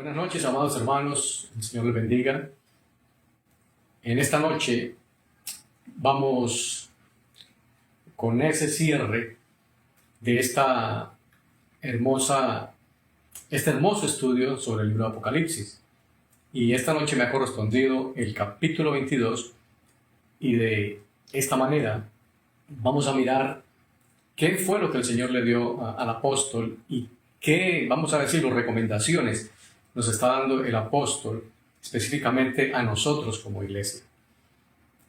Buenas noches, amados hermanos, el Señor les bendiga. En esta noche vamos con ese cierre de este hermoso estudio sobre el libro de Apocalipsis. Y esta noche me ha correspondido el capítulo 22 y de esta manera vamos a mirar qué fue lo que el Señor le dio al apóstol y qué, vamos a decir, recomendaciones nos está dando el apóstol específicamente a nosotros como iglesia.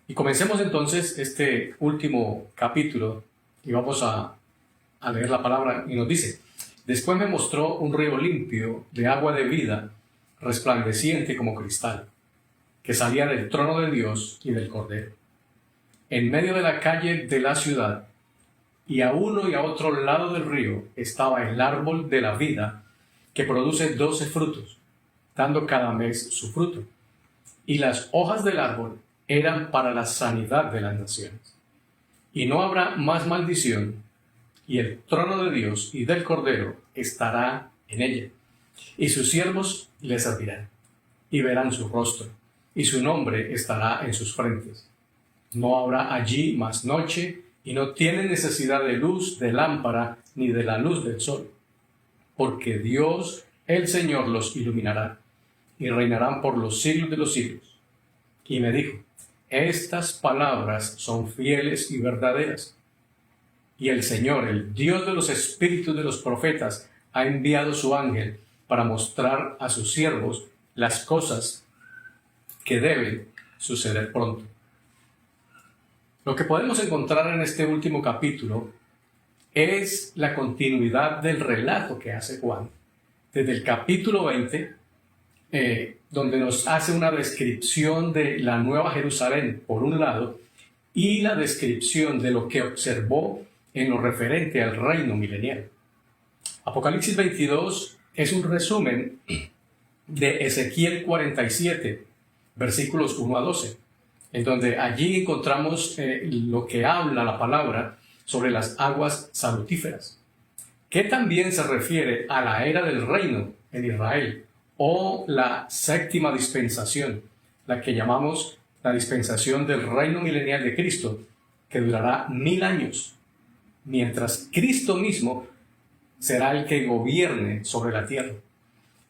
Y comencemos entonces este último capítulo y vamos a leer la palabra y nos dice: después me mostró un río limpio de agua de vida, resplandeciente como cristal, que salía del trono de Dios y del Cordero. En medio de la calle de la ciudad y a uno y a otro lado del río estaba el árbol de la vida, que produce 12 frutos, dando cada mes su fruto. Y las hojas del árbol eran para la sanidad de las naciones. Y no habrá más maldición, y el trono de Dios y del Cordero estará en ella. Y sus siervos le servirán, y verán su rostro, y su nombre estará en sus frentes. No habrá allí más noche, y no tienen necesidad de luz de lámpara, ni de la luz del sol, porque Dios el Señor los iluminará, y reinarán por los siglos de los siglos. Y me dijo: estas palabras son fieles y verdaderas. Y el Señor, el Dios de los espíritus de los profetas, ha enviado su ángel para mostrar a sus siervos las cosas que deben suceder pronto. Lo que podemos encontrar en este último capítulo es la continuidad del relato que hace Juan, desde el capítulo 20, donde nos hace una descripción de la Nueva Jerusalén, por un lado, y la descripción de lo que observó en lo referente al reino milenial. Apocalipsis 22 es un resumen de Ezequiel 47, versículos 1 a 12, en donde allí encontramos lo que habla la palabra sobre las aguas salutíferas, que también se refiere a la era del reino en Israel, o la séptima dispensación, la que llamamos la dispensación del reino milenial de Cristo, que durará 1000 años, mientras Cristo mismo será el que gobierne sobre la tierra.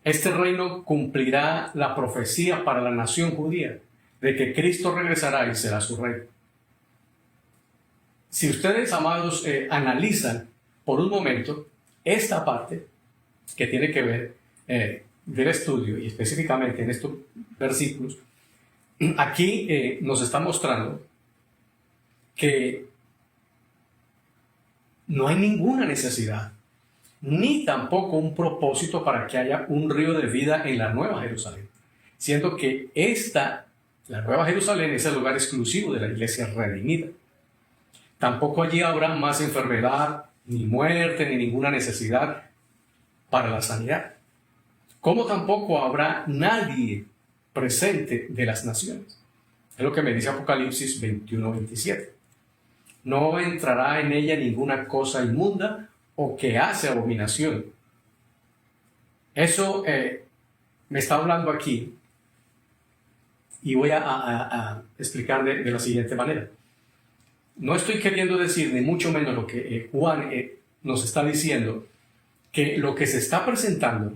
Este reino cumplirá la profecía para la nación judía, de que Cristo regresará y será su rey. Si ustedes, amados, analizan por un momento esta parte que tiene que ver del estudio, y específicamente en estos versículos, aquí nos está mostrando que no hay ninguna necesidad, ni tampoco un propósito para que haya un río de vida en la Nueva Jerusalén, siendo que la Nueva Jerusalén es el lugar exclusivo de la iglesia redimida. Tampoco allí habrá más enfermedad, ni muerte, ni ninguna necesidad para la sanidad. Como tampoco habrá nadie presente de las naciones. Es lo que me dice Apocalipsis 21-27. No entrará en ella ninguna cosa inmunda o que hace abominación. Eso me está hablando aquí, y voy a explicar de la siguiente manera. No estoy queriendo decir, ni mucho menos lo que Juan nos está diciendo, que lo que se está presentando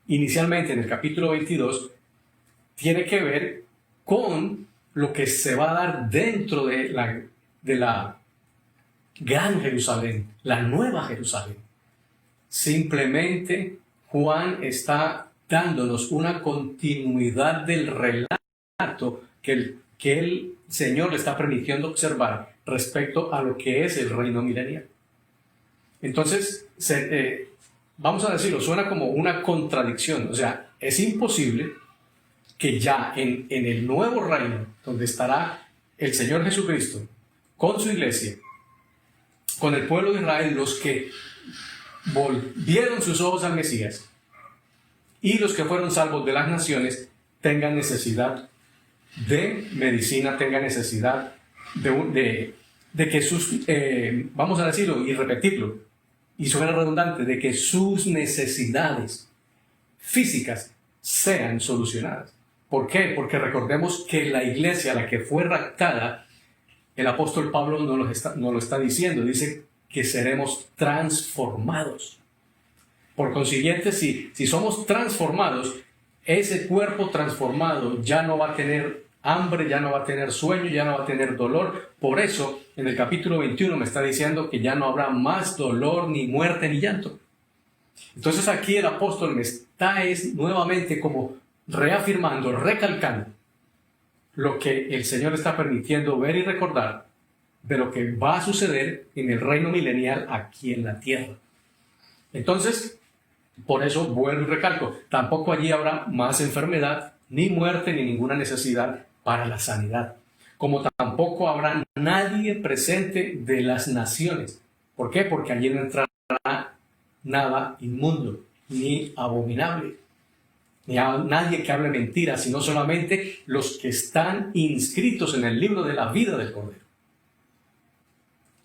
inicialmente en el capítulo 22 tiene que ver con lo que se va a dar dentro de la Gran Jerusalén, la Nueva Jerusalén. Simplemente Juan está dándonos una continuidad del relato que el Señor le está permitiendo observar respecto a lo que es el reino milenial. Entonces, vamos a decirlo, suena como una contradicción. O sea, es imposible que ya en el nuevo reino, donde estará el Señor Jesucristo con su iglesia, con el pueblo de Israel, los que volvieron sus ojos al Mesías, y los que fueron salvos de las naciones, tengan necesidad de medicina, tengan necesidad de que sus, vamos a decirlo y repetirlo, y suena redundante, de que sus necesidades físicas sean solucionadas. ¿Por qué? Porque recordemos que la iglesia a la que fue raptada, el apóstol Pablo no lo está diciendo, dice que seremos transformados. Por consiguiente, si somos transformados, ese cuerpo transformado ya no va a tener hambre, ya no va a tener sueño, ya no va a tener dolor. Por eso, en el capítulo 21 me está diciendo que ya no habrá más dolor, ni muerte, ni llanto. Entonces aquí el apóstol me está nuevamente como reafirmando, recalcando lo que el Señor está permitiendo ver y recordar de lo que va a suceder en el reino milenial aquí en la tierra. Entonces, por eso vuelvo y recalco, tampoco allí habrá más enfermedad, ni muerte, ni ninguna necesidad para la sanidad. Como tampoco habrá nadie presente de las naciones. ¿Por qué? Porque allí no entrará nada inmundo, ni abominable, ni a nadie que hable mentira, sino solamente los que están inscritos en el libro de la vida del Cordero.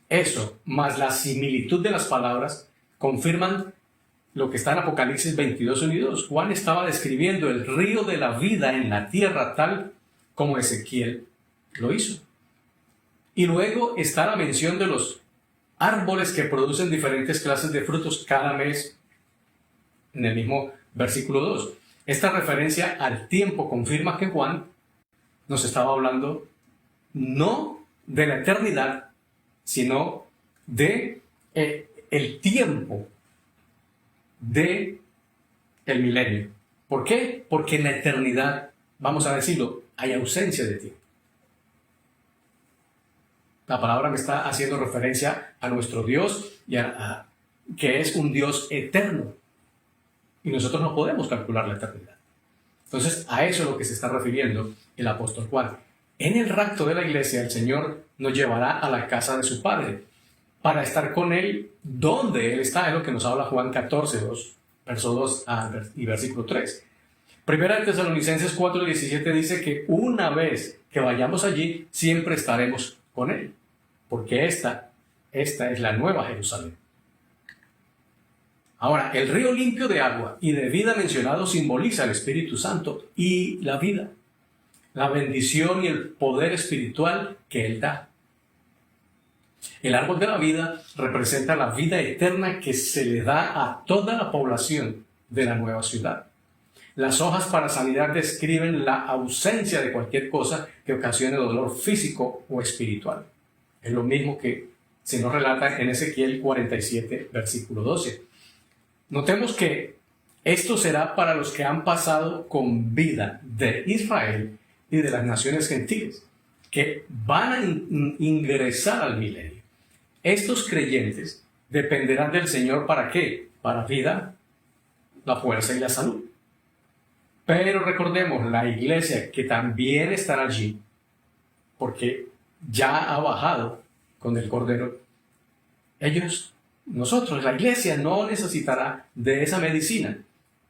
Eso, más la similitud de las palabras, confirman lo que está en Apocalipsis 22, 1 y 2. Juan estaba describiendo el río de la vida en la tierra tal como Ezequiel lo hizo. Y luego está la mención de los árboles que producen diferentes clases de frutos cada mes en el mismo versículo 2. Esta referencia al tiempo confirma que Juan nos estaba hablando no de la eternidad, sino de el tiempo de el milenio. ¿Por qué? Porque en la eternidad, vamos a decirlo, hay ausencia de tiempo. La palabra me está haciendo referencia a nuestro Dios, que es un Dios eterno. Y nosotros no podemos calcular la eternidad. Entonces, a eso es lo que se está refiriendo el apóstol Juan. En el rapto de la iglesia, el Señor nos llevará a la casa de su Padre para estar con Él donde Él está. Es lo que nos habla Juan 14, verso 2 y versículo 3. Primera de Tesalonicenses 4, 17 dice que una vez que vayamos allí, siempre estaremos con Él, porque esta es la nueva Jerusalén. Ahora, el río limpio de agua y de vida mencionado simboliza el Espíritu Santo y la vida, la bendición y el poder espiritual que Él da. El árbol de la vida representa la vida eterna que se le da a toda la población de la nueva ciudad. Las hojas para sanidad describen la ausencia de cualquier cosa que ocasione dolor físico o espiritual. Es lo mismo que se nos relata en Ezequiel 47, versículo 12. Notemos que esto será para los que han pasado con vida de Israel y de las naciones gentiles, que van a ingresar al milenio. Estos creyentes dependerán del Señor ¿para qué? Para vida, la fuerza y la salud. Pero recordemos, la iglesia que también estará allí, porque ya ha bajado con el Cordero, nosotros, la iglesia no necesitará de esa medicina,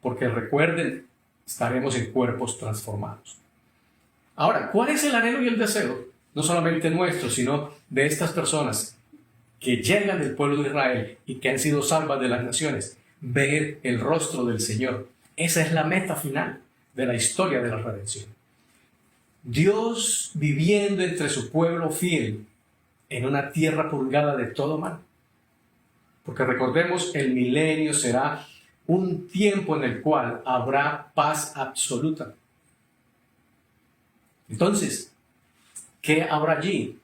porque recuerden, estaremos en cuerpos transformados. Ahora, ¿cuál es el anhelo y el deseo? No solamente nuestro, sino de estas personas que llegan del pueblo de Israel y que han sido salvas de las naciones, ver el rostro del Señor. Esa es la meta final de la historia de la redención. Dios viviendo entre su pueblo fiel en una tierra purgada de todo mal. Porque recordemos, el milenio será un tiempo en el cual habrá paz absoluta. Entonces, ¿qué habrá allí?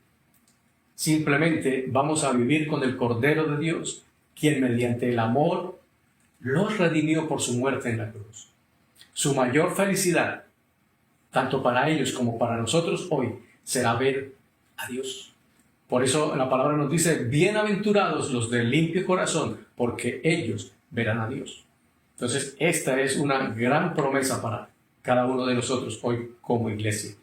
Simplemente vamos a vivir con el Cordero de Dios, quien mediante el amor los redimió por su muerte en la cruz. Su mayor felicidad, tanto para ellos como para nosotros hoy, será ver a Dios. Por eso la palabra nos dice, bienaventurados los de limpio corazón, porque ellos verán a Dios. Entonces, esta es una gran promesa para cada uno de nosotros hoy como iglesia.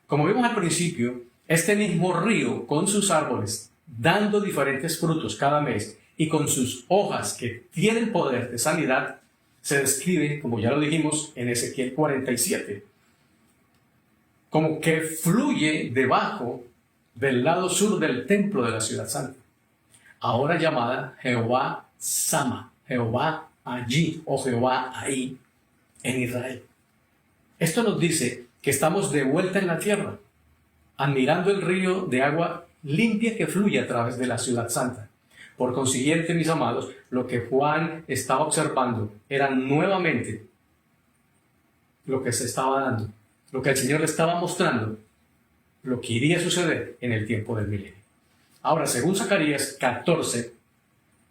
Como vimos al principio, este mismo río con sus árboles dando diferentes frutos cada mes y con sus hojas que tienen poder de sanidad, se describe, como ya lo dijimos en Ezequiel 47, como que fluye debajo del lado sur del templo de la ciudad santa, ahora llamada Jehová Sama, Jehová allí, oh Jehová, ahí, en Israel. Esto nos dice que estamos de vuelta en la tierra, admirando el río de agua limpia que fluye a través de la ciudad santa. Por consiguiente, mis amados, lo que Juan estaba observando era nuevamente lo que se estaba dando, lo que el Señor le estaba mostrando, lo que iría a suceder en el tiempo del milenio. Ahora, según Zacarías 14,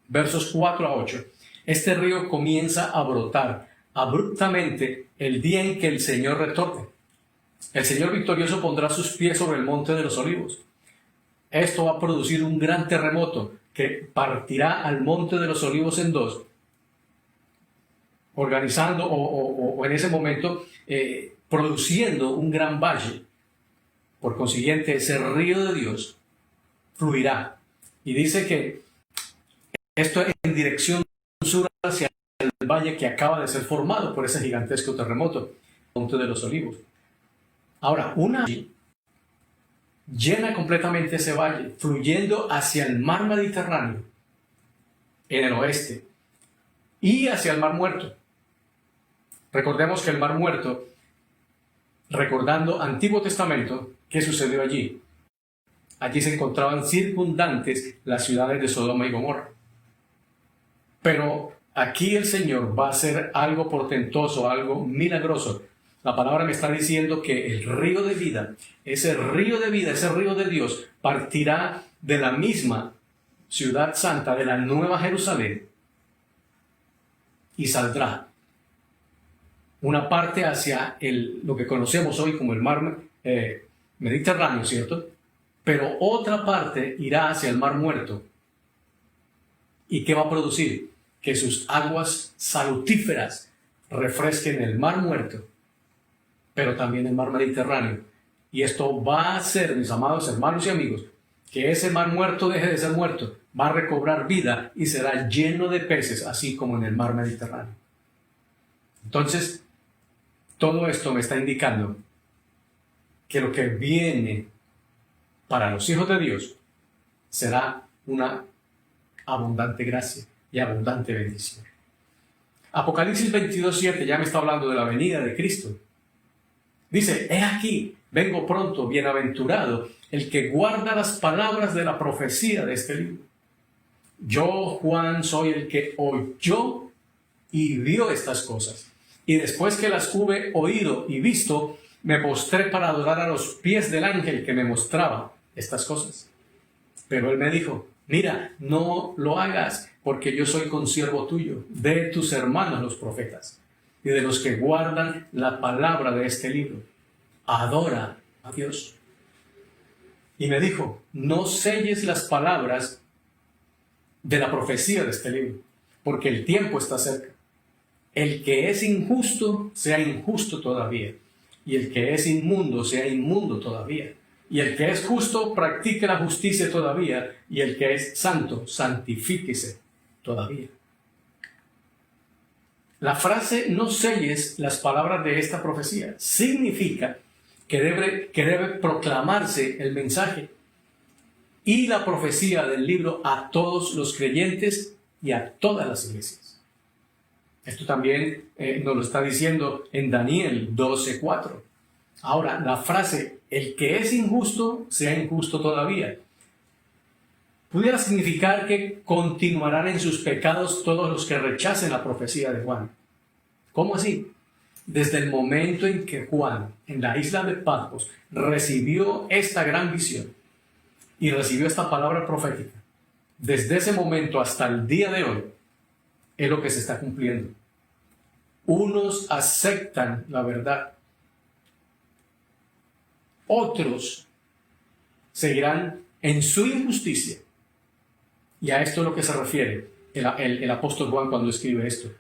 versos 4 a 8, este río comienza a brotar abruptamente el día en que el Señor retorne. El Señor victorioso pondrá sus pies sobre el monte de los olivos. Esto va a producir un gran terremoto que partirá al monte de los olivos en dos, organizando o en ese momento produciendo un gran valle. Por consiguiente, ese río de Dios fluirá. Y dice que esto es en dirección sur hacia el valle que acaba de ser formado por ese gigantesco terremoto, el monte de los olivos. Ahora, una llena completamente ese valle, fluyendo hacia el mar Mediterráneo, en el oeste, y hacia el mar Muerto. Recordemos que el mar Muerto, recordando Antiguo Testamento, ¿qué sucedió allí? Allí se encontraban circundantes las ciudades de Sodoma y Gomorra. Pero aquí el Señor va a hacer algo portentoso, algo milagroso. La palabra me está diciendo que el río de vida, ese río de Dios, partirá de la misma ciudad santa, de la Nueva Jerusalén, y saldrá una parte hacia lo que conocemos hoy como el mar Mediterráneo, ¿cierto? Pero otra parte irá hacia el mar Muerto. ¿Y qué va a producir? Que sus aguas salutíferas refresquen el mar Muerto, pero también el mar Mediterráneo. Y esto va a hacer, mis amados hermanos y amigos, que ese mar Muerto deje de ser muerto, va a recobrar vida y será lleno de peces, así como en el mar Mediterráneo. Entonces, todo esto me está indicando que lo que viene para los hijos de Dios será una abundante gracia y abundante bendición. Apocalipsis 22:7 ya me está hablando de la venida de Cristo. Dice, he aquí, vengo pronto, bienaventurado el que guarda las palabras de la profecía de este libro. Yo, Juan, soy el que oyó y vio estas cosas. Y después que las hube oído y visto, me postré para adorar a los pies del ángel que me mostraba estas cosas. Pero él me dijo, mira, no lo hagas, porque yo soy consiervo tuyo, de tus hermanos los profetas, y de los que guardan la palabra de este libro. Adora a Dios. Y me dijo, no selles las palabras de la profecía de este libro, porque el tiempo está cerca. El que es injusto, sea injusto todavía, y el que es inmundo, sea inmundo todavía. Y el que es justo, practique la justicia todavía, y el que es santo, santifíquese todavía. La frase no selles las palabras de esta profecía significa que debe proclamarse el mensaje y la profecía del libro a todos los creyentes y a todas las iglesias. Esto también nos lo está diciendo en Daniel 12:4. Ahora, la frase, el que es injusto, sea injusto todavía, pudiera significar que continuarán en sus pecados todos los que rechacen la profecía de Juan. ¿Cómo así? Desde el momento en que Juan, en la isla de Patmos, recibió esta gran visión y recibió esta palabra profética, desde ese momento hasta el día de hoy, es lo que se está cumpliendo. Unos aceptan la verdad, otros seguirán en su injusticia. Y a esto es lo que se refiere el apóstol Juan cuando escribe esto,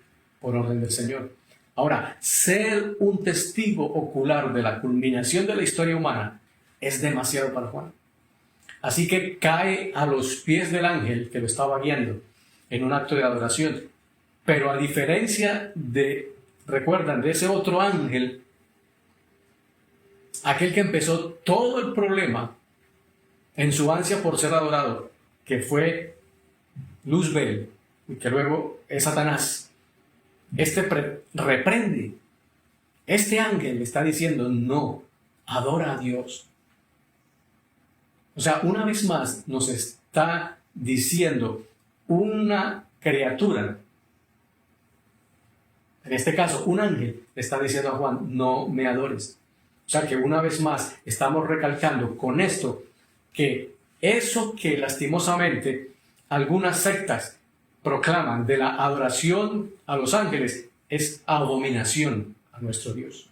por orden del Señor. Ahora, ser un testigo ocular de la culminación de la historia humana es demasiado para Juan. Así que cae a los pies del ángel que lo estaba guiando en un acto de adoración. Pero a diferencia recuerdan, de ese otro ángel, aquel que empezó todo el problema en su ansia por ser adorado, que fue Luzbel, y que luego es Satanás, reprende. Este ángel le está diciendo, no, adora a Dios. O sea, una vez más nos está diciendo una criatura, en este caso un ángel, le está diciendo a Juan, no me adores. O sea que una vez más estamos recalcando con esto que eso que lastimosamente algunas sectas proclaman de la adoración a los ángeles es abominación a nuestro Dios.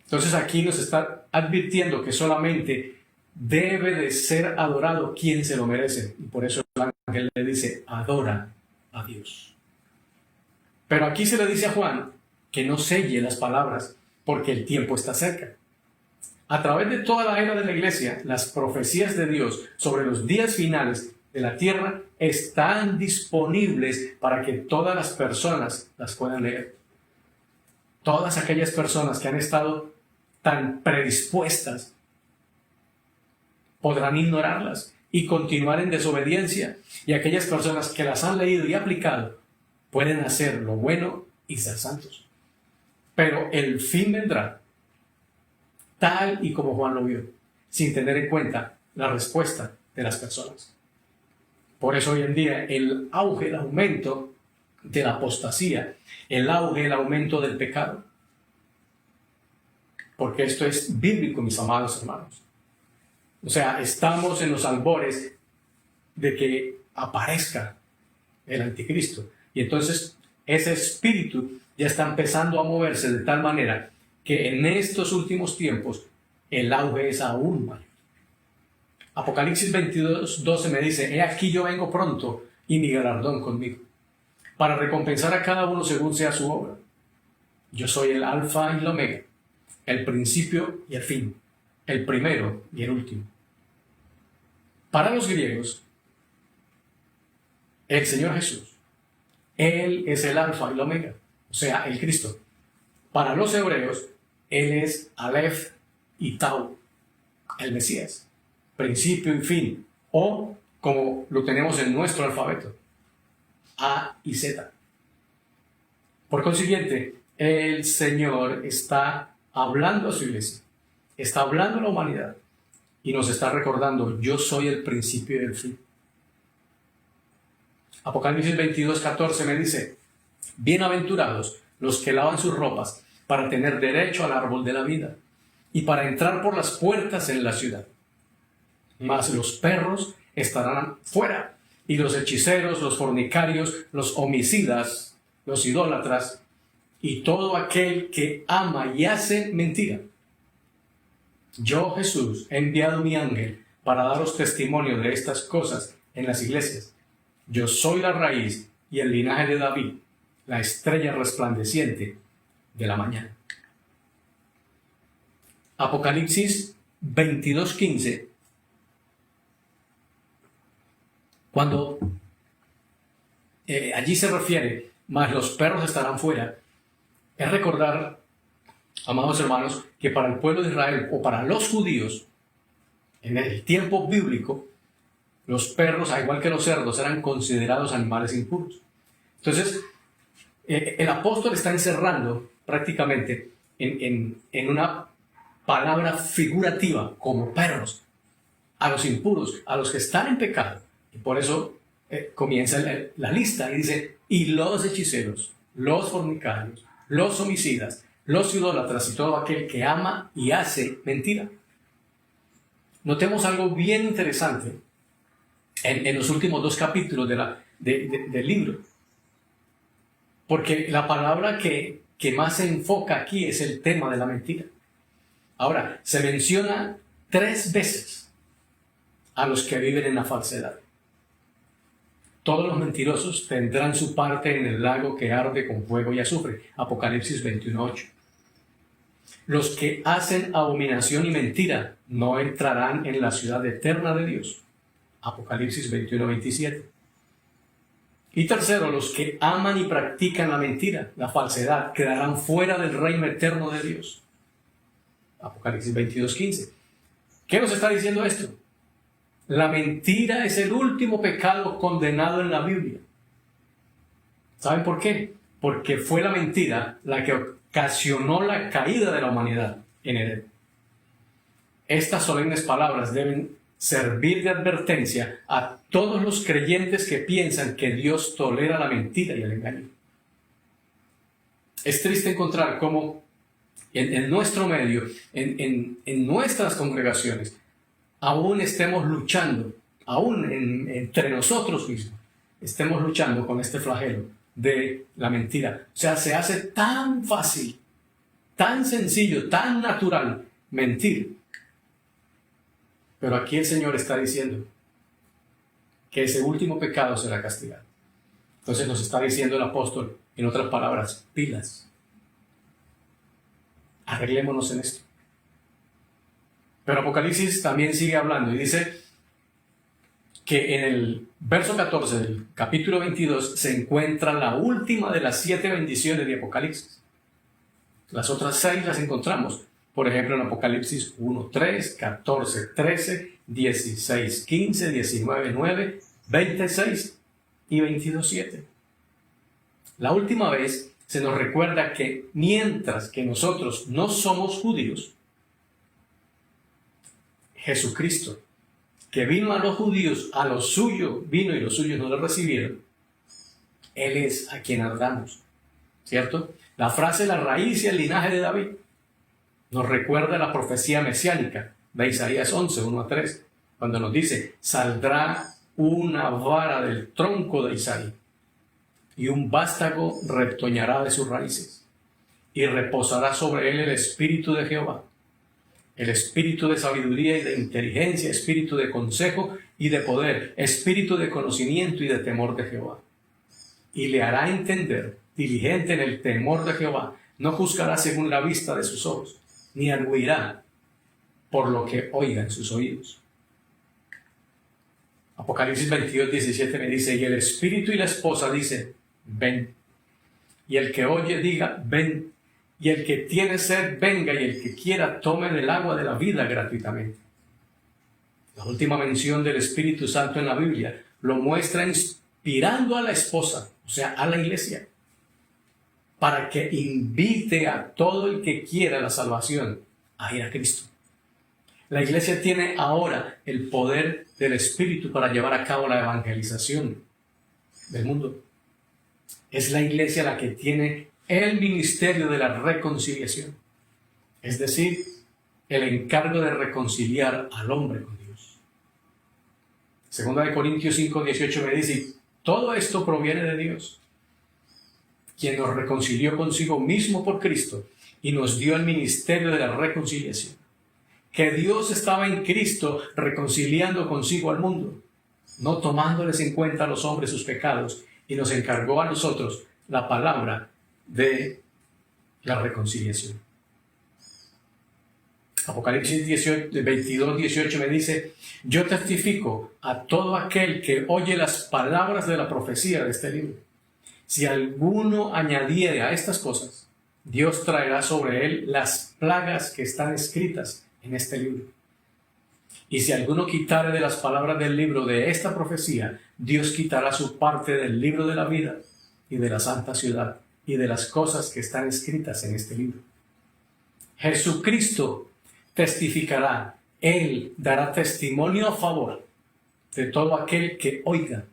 Entonces aquí nos está advirtiendo que solamente debe de ser adorado quien se lo merece. Y por eso el ángel le dice, adora a Dios. Pero aquí se le dice a Juan que no selle las palabras porque el tiempo está cerca. A través de toda la era de la iglesia, las profecías de Dios sobre los días finales de la tierra están disponibles para que todas las personas las puedan leer. Todas aquellas personas que han estado tan predispuestas podrán ignorarlas y continuar en desobediencia, y aquellas personas que las han leído y aplicado pueden hacer lo bueno y ser santos. Pero el fin vendrá tal y como Juan lo vio, sin tener en cuenta la respuesta de las personas. Por eso hoy en día el auge, el aumento de la apostasía, el auge, el aumento del pecado. Porque esto es bíblico, mis amados hermanos. O sea, estamos en los albores de que aparezca el anticristo. Y entonces ese espíritu ya está empezando a moverse de tal manera que en estos últimos tiempos el auge es aún mayor. Apocalipsis 22:12 me dice, he aquí yo vengo pronto y mi galardón conmigo, para recompensar a cada uno según sea su obra. Yo soy el alfa y el omega, el principio y el fin, el primero y el último. Para los griegos, el Señor Jesús, Él es el alfa y el omega, o sea, el Cristo. Para los hebreos, Él es Aleph y Tau, el Mesías, principio y fin, o como lo tenemos en nuestro alfabeto, A y Z. Por consiguiente, el Señor está hablando a su iglesia, está hablando a la humanidad y nos está recordando, yo soy el principio y el fin. Apocalipsis 22:14 me dice, bienaventurados los que lavan sus ropas para tener derecho al árbol de la vida y para entrar por las puertas en la ciudad. Mas los perros estarán fuera, y los hechiceros, los fornicarios, los homicidas, los idólatras, y todo aquel que ama y hace mentira. Yo, Jesús, he enviado mi ángel para daros testimonio de estas cosas en las iglesias. Yo soy la raíz y el linaje de David, la estrella resplandeciente de la mañana. Apocalipsis 22:15. Cuando allí se refiere, mas los perros estarán fuera, es recordar, amados hermanos, que para el pueblo de Israel o para los judíos, en el tiempo bíblico, los perros, al igual que los cerdos, eran considerados animales impuros. Entonces, el apóstol está encerrando prácticamente en una palabra figurativa, como perros, a los impuros, a los que están en pecado. Y por eso comienza la lista y dice, y los hechiceros, los fornicarios, los homicidas, los idólatras y todo aquel que ama y hace mentira. Notemos algo bien interesante en los últimos 2 capítulos del libro. Porque la palabra que más se enfoca aquí es el tema de la mentira. Ahora, se menciona 3 veces a los que viven en la falsedad. Todos los mentirosos tendrán su parte en el lago que arde con fuego y azufre. Apocalipsis 21:8. Los que hacen abominación y mentira no entrarán en la ciudad eterna de Dios. Apocalipsis 21:27. Y tercero, los que aman y practican la mentira, la falsedad, quedarán fuera del reino eterno de Dios. Apocalipsis 22:15. ¿Qué nos está diciendo esto? La mentira es el último pecado condenado en la Biblia. ¿Saben por qué? porque fue la mentira la que ocasionó la caída de la humanidad en Edén. Estas solemnes palabras deben servir de advertencia a todos los creyentes que piensan que Dios tolera la mentira y el engaño. Es triste encontrar cómo en nuestro medio, en nuestras congregaciones, aún estemos luchando, aún entre nosotros mismos, estemos luchando con este flagelo de la mentira. O sea, se hace tan fácil, tan sencillo, tan natural mentir. Pero aquí el Señor está diciendo que ese último pecado será castigado. Entonces nos está diciendo el apóstol, en otras palabras, pilas. Arreglémonos en esto. Pero Apocalipsis también sigue hablando y dice que en el verso 14 del capítulo 22 se encuentra la última de las 7 bendiciones de Apocalipsis. Las otras 6 las encontramos, por ejemplo, en Apocalipsis 1, 3, 14, 13, 16, 15, 19, 9, 26 y 22, 7. La última vez se nos recuerda que mientras que nosotros no somos judíos, Jesucristo, que vino a los judíos, a lo suyo vino y los suyos no lo recibieron, Él es a quien adoramos, ¿cierto? La frase la raíz y el linaje de David nos recuerda la profecía mesiánica de Isaías 11, 1 a 3, cuando nos dice, saldrá una vara del tronco de Isaí, y un vástago retoñará de sus raíces, y reposará sobre él el espíritu de Jehová, el espíritu de sabiduría y de inteligencia, espíritu de consejo y de poder, espíritu de conocimiento y de temor de Jehová. Y le hará entender, diligente en el temor de Jehová, no juzgará según la vista de sus ojos, ni arguirá por lo que oiga en sus oídos. Apocalipsis 22, 17 me dice, y el espíritu y la esposa dicen, ven. Y el que oye diga, ven. Y el que tiene sed, venga, y el que quiera, tome del agua de la vida gratuitamente. La última mención del Espíritu Santo en la Biblia lo muestra inspirando a la esposa, o sea, a la iglesia, para que invite a todo el que quiera la salvación a ir a Cristo. La iglesia tiene ahora el poder del Espíritu para llevar a cabo la evangelización del mundo. Es la iglesia la que tiene el ministerio de la reconciliación, es decir, el encargo de reconciliar al hombre con Dios. Segunda de Corintios 5, 18 me dice, todo esto proviene de Dios, quien nos reconcilió consigo mismo por Cristo y nos dio el ministerio de la reconciliación. Que Dios estaba en Cristo reconciliando consigo al mundo, no tomándoles en cuenta a los hombres sus pecados, y nos encargó a nosotros la palabra de la reconciliación. Apocalipsis 22, 18 me dice, yo testifico a todo aquel que oye las palabras de la profecía de este libro. Si alguno añadiere a estas cosas, Dios traerá sobre él las plagas que están escritas en este libro. Y si alguno quitare de las palabras del libro de esta profecía, Dios quitará su parte del libro de la vida y de la santa ciudad y de las cosas que están escritas en este libro. Jesucristo testificará, Él dará testimonio a favor de todo aquel que oiga,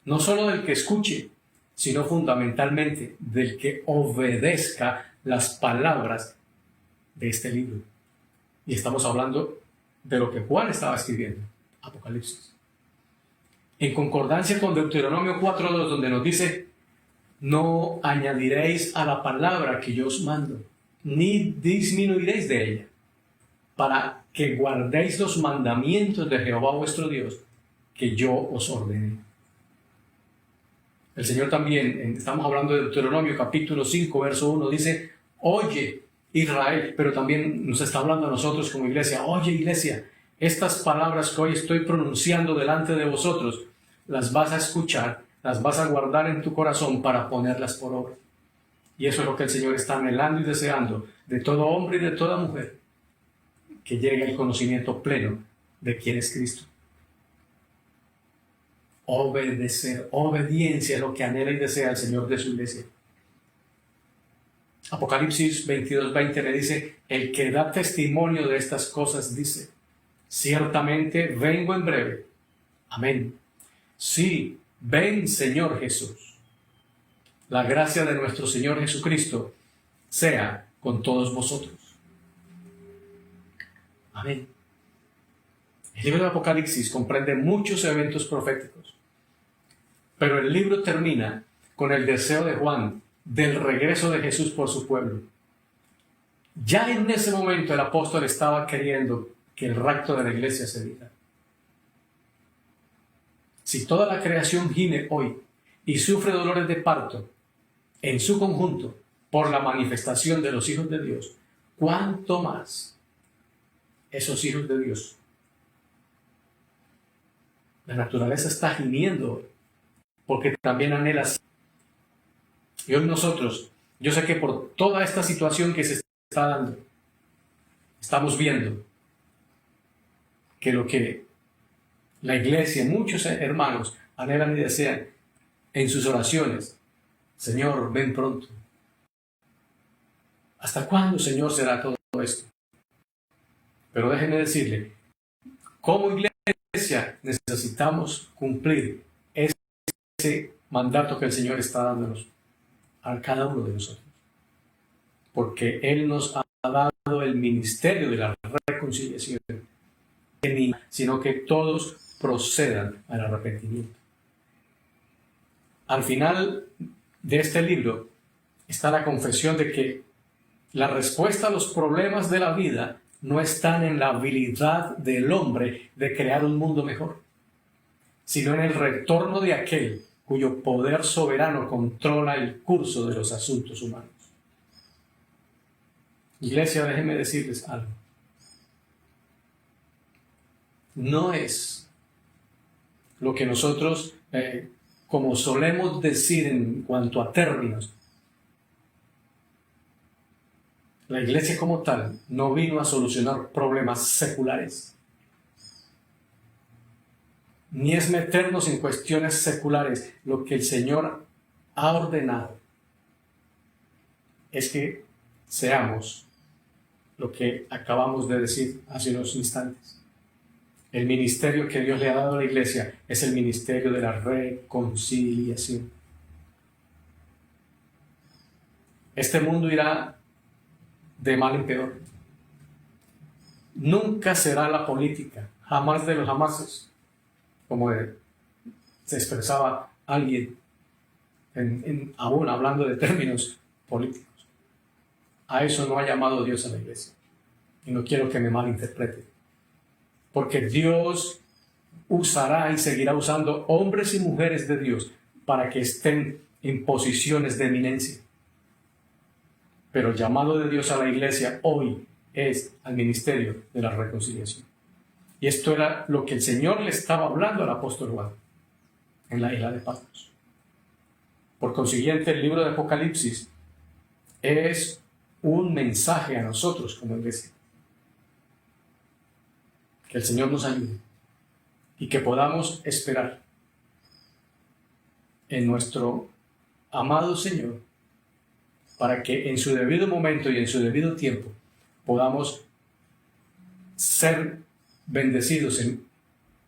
no solo del que escuche, sino fundamentalmente del que obedezca las palabras de este libro. Y estamos hablando de lo que Juan estaba escribiendo, Apocalipsis. En concordancia con Deuteronomio 4:2, donde nos dice, no añadiréis a la palabra que yo os mando, ni disminuiréis de ella, para que guardéis los mandamientos de Jehová vuestro Dios, que yo os ordené. El Señor también, estamos hablando de Deuteronomio capítulo 5, verso 1, dice, oye Israel, pero también nos está hablando a nosotros como iglesia, oye iglesia, estas palabras que hoy estoy pronunciando delante de vosotros, las vas a escuchar, las vas a guardar en tu corazón para ponerlas por obra. Y eso es lo que el Señor está anhelando y deseando de todo hombre y de toda mujer, que llegue al conocimiento pleno de quién es Cristo. Obedecer, obediencia es lo que anhela y desea el Señor de su iglesia. Apocalipsis 22:20 le dice: el que da testimonio de estas cosas dice: ciertamente vengo en breve. Amén. Sí, ven, Señor Jesús. La gracia de nuestro Señor Jesucristo sea con todos vosotros. Amén. El libro de Apocalipsis comprende muchos eventos proféticos, pero el libro termina con el deseo de Juan del regreso de Jesús por su pueblo. Ya en ese momento el apóstol estaba queriendo que el rapto de la iglesia se diera. Si toda la creación gime hoy y sufre dolores de parto en su conjunto por la manifestación de los hijos de Dios, ¿cuánto más esos hijos de Dios? La naturaleza está gimiendo hoy, porque también anhela. Y hoy nosotros, yo sé que por toda esta situación que se está dando, estamos viendo que lo que la iglesia, muchos hermanos, anhelan y desean en sus oraciones: Señor, ven pronto. ¿Hasta cuándo, Señor, será todo esto? Pero déjenme decirle, como iglesia necesitamos cumplir ese mandato que el Señor está dándonos a cada uno de nosotros, porque Él nos ha dado el ministerio de la reconciliación, sino que todos procedan al arrepentimiento. Al final de este libro está la confesión de que la respuesta a los problemas de la vida no están en la habilidad del hombre de crear un mundo mejor, sino en el retorno de aquel cuyo poder soberano controla el curso de los asuntos humanos. Iglesia, déjenme decirles algo. No es lo que nosotros, como solemos decir en cuanto a términos, la iglesia como tal no vino a solucionar problemas seculares, ni es meternos en cuestiones seculares. Lo que el Señor ha ordenado es que seamos lo que acabamos de decir hace unos instantes. El ministerio que Dios le ha dado a la iglesia es el ministerio de la reconciliación. Este mundo irá de mal en peor. Nunca será la política, jamás de los jamases, como se expresaba alguien aún hablando de términos políticos. A eso no ha llamado Dios a la iglesia. Y no quiero que me malinterprete. Porque Dios usará y seguirá usando hombres y mujeres de Dios para que estén en posiciones de eminencia. Pero el llamado de Dios a la iglesia hoy es al ministerio de la reconciliación. Y esto era lo que el Señor le estaba hablando al apóstol Juan en la isla de Patmos. Por consiguiente, el libro de Apocalipsis es un mensaje a nosotros como iglesia. Que el Señor nos ayude y que podamos esperar en nuestro amado Señor para que en su debido momento y en su debido tiempo podamos ser bendecidos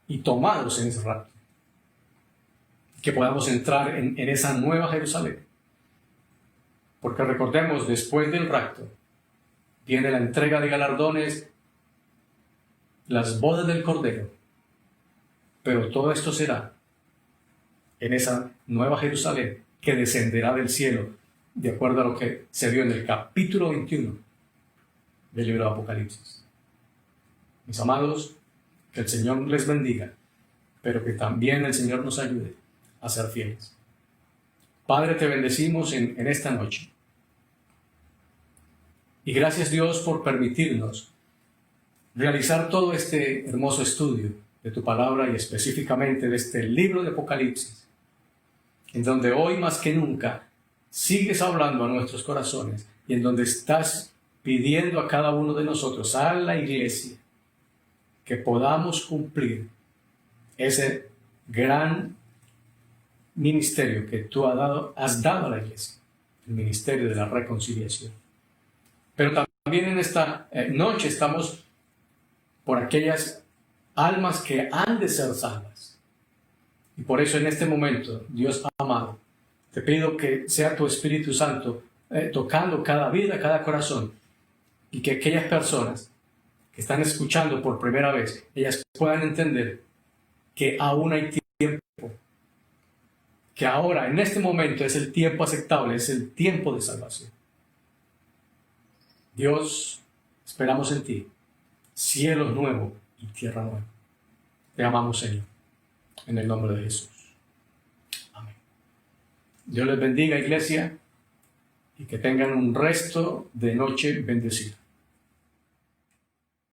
y tomados en ese rapto. Que podamos entrar en esa nueva Jerusalén. Porque recordemos, después del rapto viene la entrega de galardones, las bodas del Cordero, pero todo esto será en esa nueva Jerusalén que descenderá del cielo, de acuerdo a lo que se vio en el capítulo 21 del libro de Apocalipsis. Mis amados, que el Señor les bendiga, pero que también el Señor nos ayude a ser fieles. Padre, te bendecimos en esta noche. Y gracias, Dios, por permitirnos realizar todo este hermoso estudio de tu palabra y específicamente de este libro de Apocalipsis, en donde hoy más que nunca sigues hablando a nuestros corazones y en donde estás pidiendo a cada uno de nosotros, a la iglesia, que podamos cumplir ese gran ministerio que tú has dado a la iglesia, el ministerio de la reconciliación. Pero también en esta noche estamos por aquellas almas que han de ser salvas. Y por eso en este momento, Dios amado, te pido que sea tu Espíritu Santo tocando cada vida, cada corazón, y que aquellas personas que están escuchando por primera vez, ellas puedan entender que aún hay tiempo, que ahora, en este momento, es el tiempo aceptable, es el tiempo de salvación. Dios, esperamos en ti, cielo nuevo y tierra nueva. Te amamos, Señor, en el nombre de Jesús. Amén. Dios les bendiga, iglesia, y que tengan un resto de noche bendecida.